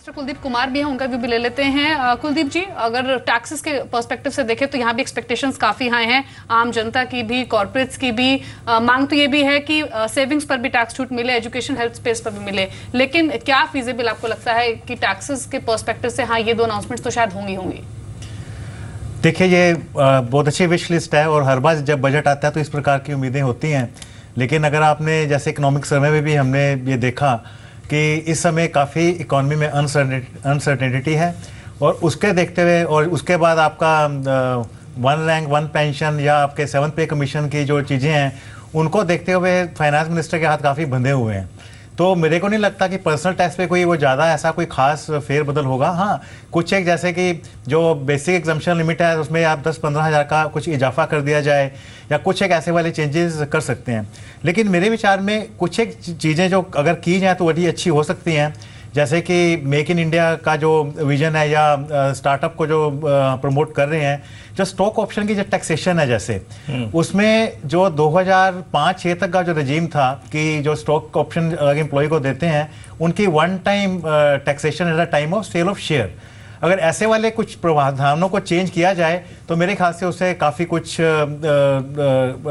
Mister Kuldeep Kumar भी हैं, उनका व्यू भी ले लेते हैं। कुलदीप जी, अगर टैक्सेस के पर्सपेक्टिव से देखें तो यहाँ भी एक्सपेक्टेशंस काफी हाई हैं, आम जनता की भी, कॉर्पोरेट्स की भी। मांग तो ये भी है कि सेविंग्स पर भी टैक्स छूट मिले, एजुकेशन हेल्थ स्पेस पर भी मिले। लेकिन क्या फीजिबल आपको लगता है कि टैक्सेस के पर्सपेक्टिव से हाँ ये दो अनाउंसमेंट्स तो शायद होंगी? देखिए, ये बहुत अच्छी विश लिस्ट है और हर बार जब बजट आता है तो इस प्रकार की उम्मीदें होती हैं। लेकिन अगर आपने जैसे इकोनॉमिक सर्वे में भी हमने ये देखा कि इस समय काफ़ी इकॉनमी में अनसर्टेनिटी है, और उसके देखते हुए और उसके बाद आपका वन रैंक वन पेंशन या आपके 7th पे कमीशन की जो चीज़ें हैं, उनको देखते हुए फाइनेंस मिनिस्टर के हाथ काफ़ी बंधे हुए हैं। तो मेरे को नहीं लगता कि पर्सनल टैक्स पे कोई वो ज़्यादा ऐसा कोई खास फेरबदल होगा। हाँ, कुछ एक जैसे कि जो बेसिक एग्जम्पशन लिमिट है उसमें आप 10-15 हज़ार का कुछ इजाफा कर दिया जाए, या कुछ एक ऐसे वाले चेंजेस कर सकते हैं। लेकिन मेरे विचार में कुछ एक चीज़ें जो अगर की जाए तो बड़ी अच्छी हो सकती हैं, जैसे कि मेक इन इंडिया का जो विजन है या स्टार्टअप को जो प्रमोट कर रहे हैं, जो स्टॉक ऑप्शन की जो टैक्सेशन है, जैसे उसमें जो 2005-6 तक का जो रजीम था कि जो स्टॉक ऑप्शन एम्प्लॉय को देते हैं उनकी one time taxation at the time of sale of share, अगर ऐसे वाले कुछ प्रावधानों को चेंज किया जाए तो मेरे ख्याल से उससे काफ़ी कुछ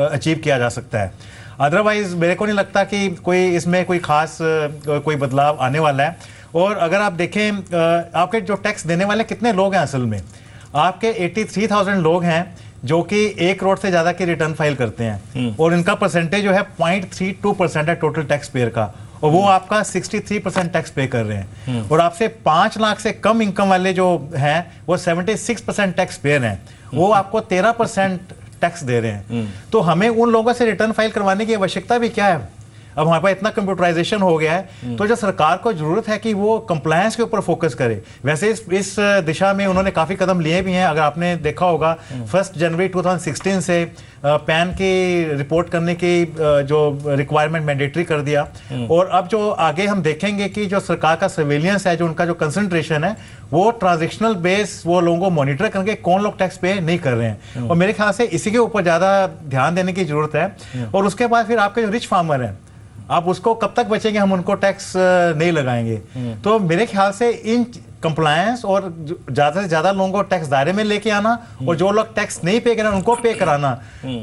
अचीव किया जा सकता है। अदरवाइज मेरे को नहीं लगता कि कोई इसमें कोई खास कोई बदलाव आने वाला है। और अगर आप देखें आपके जो टैक्स देने वाले कितने लोग हैं, असल में आपके 83,000 लोग हैं जो कि 1 करोड़ से ज़्यादा की रिटर्न फाइल करते हैं, और इनका परसेंटेज जो है 0.32% है टोटल टैक्स पेयर का, और वो आपका 63% टैक्स पे कर रहे हैं। और आपसे 5 लाख से कम इनकम वाले जो हैं वो 76% टैक्स पेयर हैं, वो आपको 13% टैक्स दे रहे हैं। तो हमें उन लोगों से रिटर्न फाइल करवाने की आवश्यकता भी क्या है? अब हमारे पास इतना कंप्यूटराइजेशन हो गया है, तो जो सरकार को जरूरत है कि वो कंप्लायंस के ऊपर फोकस करे। वैसे इस दिशा में उन्होंने काफ़ी कदम लिए भी हैं। अगर आपने देखा होगा 1 जनवरी 2016 से पैन की रिपोर्ट करने की जो रिक्वायरमेंट मैंडेटरी कर दिया, और अब जो आगे हम देखेंगे कि जो सरकार का सर्वेलियंस है, जो उनका जो कंसंट्रेशन है, वो ट्रांजेक्शनल बेस वो लोगों को मॉनिटर करके कौन लोग टैक्स पे नहीं कर रहे हैं, और मेरे ख्याल से इसी के ऊपर ज़्यादा ध्यान देने की जरूरत है। और उसके बाद फिर आपके जो रिच फार्मर हैं, आप उसको कब तक बचेंगे, हम उनको टैक्स नहीं लगाएंगे। तो मेरे ख्याल से इन कंप्लायंस और ज़्यादा से ज़्यादा लोगों को टैक्स दायरे में लेके आना, और जो लोग टैक्स नहीं पे करें उनको पे कराना,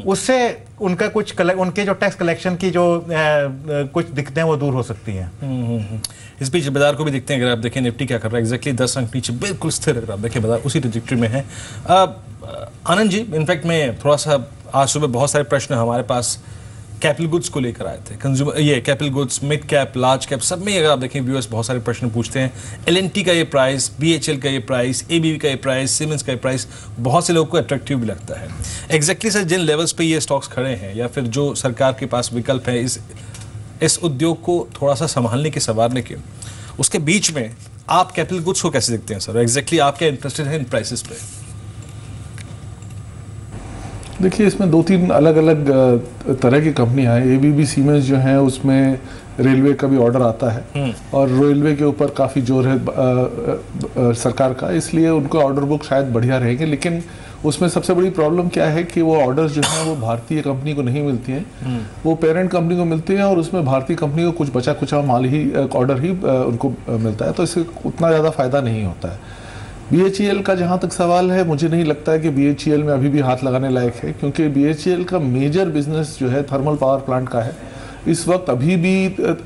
उससे उनका कुछ उनके जो टैक्स कलेक्शन की जो कुछ दिक्कतें वो दूर हो सकती हैं। इस बीच बाजार को भी देखते हैं। अगर आप देखें निफ्टी क्या कर रहा है, एग्जैक्टली 10 अंक नीचे बिल्कुल स्थिर। अगर आप देखें बाजार उसी ट्रैजेक्टरी में है। आनंद जी, इनफैक्ट मैं थोड़ा सा आज सुबह बहुत सारे प्रश्न हमारे पास कैपिटल गुड्स को लेकर आए थे, कंज्यूमर ये capital goods, mid cap, large cap, सब में अगर आप देखें व्यूअर्स बहुत सारे प्रश्न पूछते हैं। एलएनटी का ये प्राइस, बीएचएल का ये प्राइस, एबीबी का ये प्राइस, सीमेंस का ये प्राइस बहुत से लोगों को अट्रैक्टिव भी लगता है। एग्जैक्टली सर, जिन लेवल्स पे ये स्टॉक्स खड़े हैं या फिर जो सरकार के पास विकल्प है इस उद्योग को थोड़ा सा संभालने के, संवारने के, उसके बीच में आप कैपिटल गुड्स को कैसे देखते हैं सर? एग्जैक्टली आप क्या इंटरेस्टेड हैं इन प्राइसेस पे? देखिए, इसमें 2-3 अलग अलग तरह की कंपनियां हैं। एबीबी सीमेंस जो है उसमें रेलवे का भी ऑर्डर आता है, और रेलवे के ऊपर काफ़ी जोर है सरकार का, इसलिए उनको ऑर्डर बुक शायद बढ़िया रहेंगे। लेकिन उसमें सबसे बड़ी प्रॉब्लम क्या है कि वो ऑर्डर्स जो हैं वो भारतीय कंपनी को नहीं मिलती हैं, वो पेरेंट कंपनी को मिलती हैं, और उसमें भारतीय कंपनी को कुछ बचा कुचा माल ही, ऑर्डर ही उनको मिलता है, तो इससे उतना ज़्यादा फायदा नहीं होता है। बीएचईएल का जहाँ तक सवाल है, मुझे नहीं लगता है कि बीएचईएल में अभी भी हाथ लगाने लायक है, क्योंकि बीएचईएल का मेजर बिजनेस जो है थर्मल पावर प्लांट का है। इस वक्त अभी भी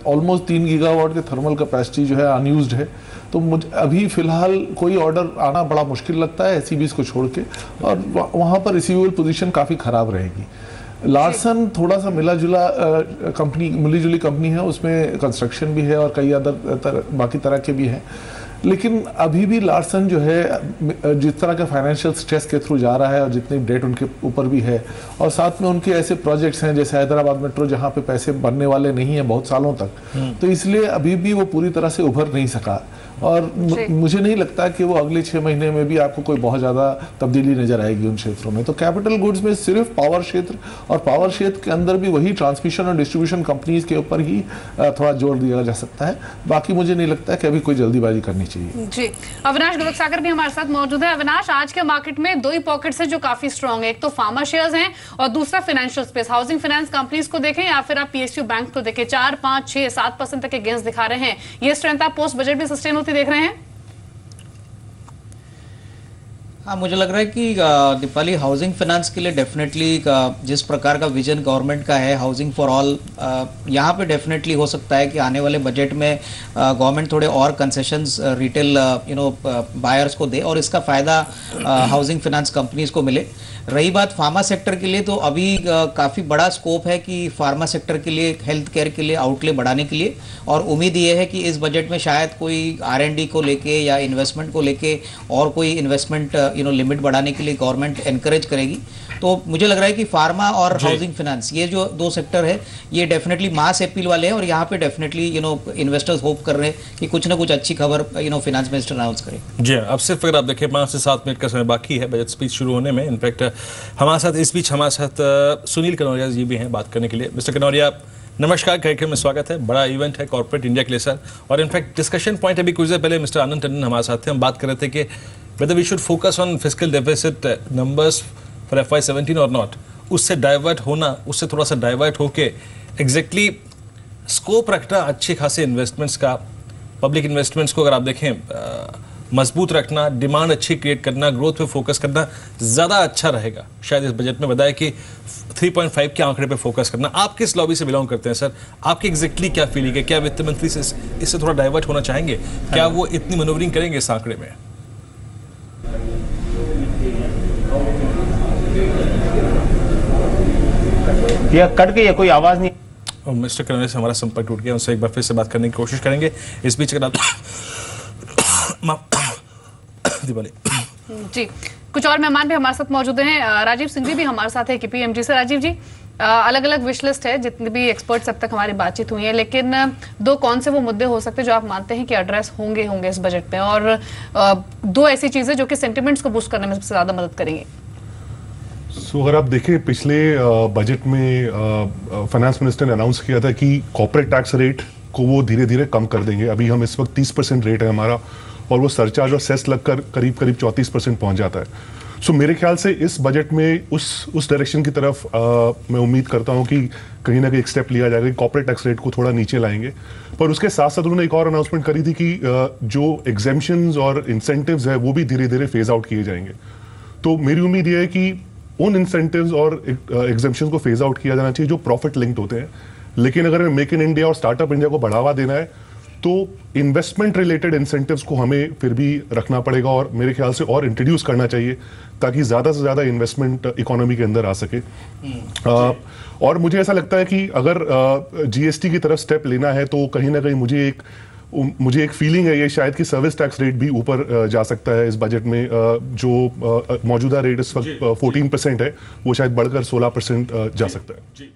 ऑलमोस्ट 3 गीगावाट के थर्मल कैपेसिटी जो है अनयूज्ड है, तो मुझे अभी फिलहाल कोई ऑर्डर आना बड़ा मुश्किल लगता है एसईबीज को छोड़ के, और वहाँ पर रिसीवेबल पोजीशन काफ़ी ख़राब रहेगी। लार्सन थोड़ा सा मिली जुली कंपनी है, उसमें कंस्ट्रक्शन भी है और कई अदर बाकी तरह के भी हैं। लेकिन अभी भी लार्सन जो है जिस तरह के फाइनेंशियल स्ट्रेस के थ्रू जा रहा है, और जितनी डेट उनके ऊपर भी है, और साथ में उनके ऐसे प्रोजेक्ट्स हैं जैसे हैदराबाद मेट्रो जहाँ पे पैसे बनने वाले नहीं हैं बहुत सालों तक, तो इसलिए अभी भी वो पूरी तरह से उभर नहीं सका। और मुझे नहीं लगता कि वो अगले 6 महीने में भी आपको कोई बहुत ज़्यादा तब्दीली नजर आएगी उन क्षेत्रों में। तो कैपिटल गुड्स में सिर्फ पावर क्षेत्र, और पावर क्षेत्र के अंदर भी वही ट्रांसमिशन और डिस्ट्रीब्यूशन कंपनीज के ऊपर ही थोड़ा जोर दिया जा सकता है। बाकी मुझे नहीं लगता कि अभी कोई जल्दीबाजी करनी चाहिए। जी, अविनाश गोरखसागर भी हमारे साथ मौजूद है। अविनाश, आज के मार्केट में 2 ही पॉकेट्स हैं जो काफी स्ट्रॉन्ग है, एक तो फार्मा शेयर्स हैं और दूसरा financial space. Housing finance companies को देखें या फिर आप पीएसयू बैंक को देखें, 4, 5, 6, 7% तक के गेंस दिखा रहे हैं। ये स्ट्रेंथ आप पोस्ट बजट भी सस्टेन होती देख रहे हैं? हाँ, मुझे लग रहा है कि दीपाली हाउसिंग फाइनेंस के लिए डेफिनेटली जिस प्रकार का विजन गवर्नमेंट का है हाउसिंग फॉर ऑल, यहाँ पे डेफिनेटली हो सकता है कि आने वाले बजट में गवर्नमेंट थोड़े और कंसेशंस रिटेल बायर्स को दे और इसका फ़ायदा हाउसिंग फाइनेंस कंपनीज को मिले। रही बात फार्मा सेक्टर के लिए, तो अभी काफ़ी बड़ा स्कोप है कि फार्मा सेक्टर के लिए, हेल्थ केयर के लिए आउटले बढ़ाने के लिए, और उम्मीद ये है कि इस बजट में शायद कोई R&D को लेके या इन्वेस्टमेंट को लेके और कोई इन्वेस्टमेंट लिमिट बढ़ाने के लिए गवर्नमेंट एनकरेज करेगी। तो मुझे लग रहा है कि फार्मा और हाउसिंग फाइनेंस, ये जो दो सेक्टर है, ये डेफिनेटली मास अपील वाले हैं और यहाँ पे डेफिनेटली इन्वेस्टर्स होप कर रहे हैं कि कुछ ना कुछ अच्छी खबर फाइनेंस मिनिस्टर अनाउंस करें। जी अब सिर्फ अगर आप देखें 5 से 7 मिनट का समय बाकी है बजट स्पीच शुरू होने में। इनफैक्ट हमारे साथ इस बीच हमारे साथ सुनील कनौरिया जी भी हैं बात करने के लिए। मिस्टर कनौरिया, नमस्कार, कार्यक्रम में स्वागत है। बड़ा इवेंट है कॉर्पोरेट इंडिया के लिए सर, और इनफैक्ट डिस्कशन पॉइंट अभी कुछ देर पहले मिस्टर आनंद टंडन हमारे साथ थे, हम बात कर रहे थे कि whether we should focus on fiscal deficit numbers for FY17 or not, उससे डाइवर्ट होना, उससे थोड़ा सा डाइवर्ट होके एग्जैक्टली स्कोप रखना अच्छे खासे इन्वेस्टमेंट्स का, पब्लिक इन्वेस्टमेंट्स को अगर आप देखें मजबूत रखना, डिमांड अच्छी क्रिएट करना, ग्रोथ पे फोकस करना ज़्यादा अच्छा रहेगा। शायद इस बजट में बताया कि 3.5 के आंकड़े पे फोकस करना। आप किस लॉबी से बिलोंग करते हैं सर? आपकी एग्जैक्टली क्या फीलिंग है? क्या वित्त मंत्री से इससे थोड़ा डाइवर्ट होना चाहेंगे? क्या वो इतनी मनोवरिंग करेंगे इस आंकड़े में? या कट गई है, कोई आवाज नहीं। और मिस्टर कनौरिया से हमारा संपर्क टूट गया, उनसे एक बार फिर से बात करने की कोशिश करेंगे। इस बीच अगर आप दीपाली जी, कुछ और मेहमान भी हमारे साथ मौजूद हैं। राजीव सिंह जी भी हमारे साथ है KPMG से। राजीव जी, अलग अलग विश लिस्ट है, जितने भी एक्सपर्ट्स अब तक हमारी बातचीत हुई है, लेकिन दो कौन से वो मुद्दे हो सकते हैं जो आप मानते हैं कि एड्रेस होंगे इस बजट में, और दो ऐसी चीजें जो कि सेंटिमेंट्स को बूस्ट करने में सबसे ज्यादा मदद करेंगी? अगर आप देखें पिछले बजट में फाइनेंस मिनिस्टर ने अनाउंस किया था कि कॉर्पोरेट टैक्स रेट को वो धीरे धीरे कम कर देंगे। अभी हम इस वक्त 30% रेट है हमारा, और वो सरचार्ज और सेस लगकर करीब 34% पहुंच जाता है। मेरे ख्याल से इस बजट में उस डायरेक्शन की तरफ मैं उम्मीद करता हूं कि कहीं ना कहीं एक स्टेप लिया जाएगा कि कॉर्पोरेट टैक्स रेट को थोड़ा नीचे लाएंगे। पर उसके साथ साथ उन्होंने एक और अनाउंसमेंट करी थी कि जो एग्जेम्पशंस और इंसेंटिव्स है वो भी धीरे धीरे फेज आउट किए जाएंगे। तो मेरी उम्मीद यह है कि उन इंसेंटिव्स और एग्जेम्पशंस को फेज आउट किया जाना चाहिए जो प्रॉफिट लिंक्ड होते हैं। लेकिन अगर मेक इन इंडिया और स्टार्टअप इंडिया को बढ़ावा देना है तो इन्वेस्टमेंट रिलेटेड इंसेंटिव्स को हमें फिर भी रखना पड़ेगा, और मेरे ख्याल से और इंट्रोड्यूस करना चाहिए ताकि ज़्यादा से ज़्यादा इन्वेस्टमेंट इकोनॉमी के अंदर आ सके। और मुझे ऐसा लगता है कि अगर GST की तरफ स्टेप लेना है तो कहीं ना कहीं मुझे एक फीलिंग है ये शायद कि सर्विस टैक्स रेट भी ऊपर जा सकता है इस बजट में। जो मौजूदा रेट इस वक्त 14% है वो शायद बढ़कर 16% जा सकता है।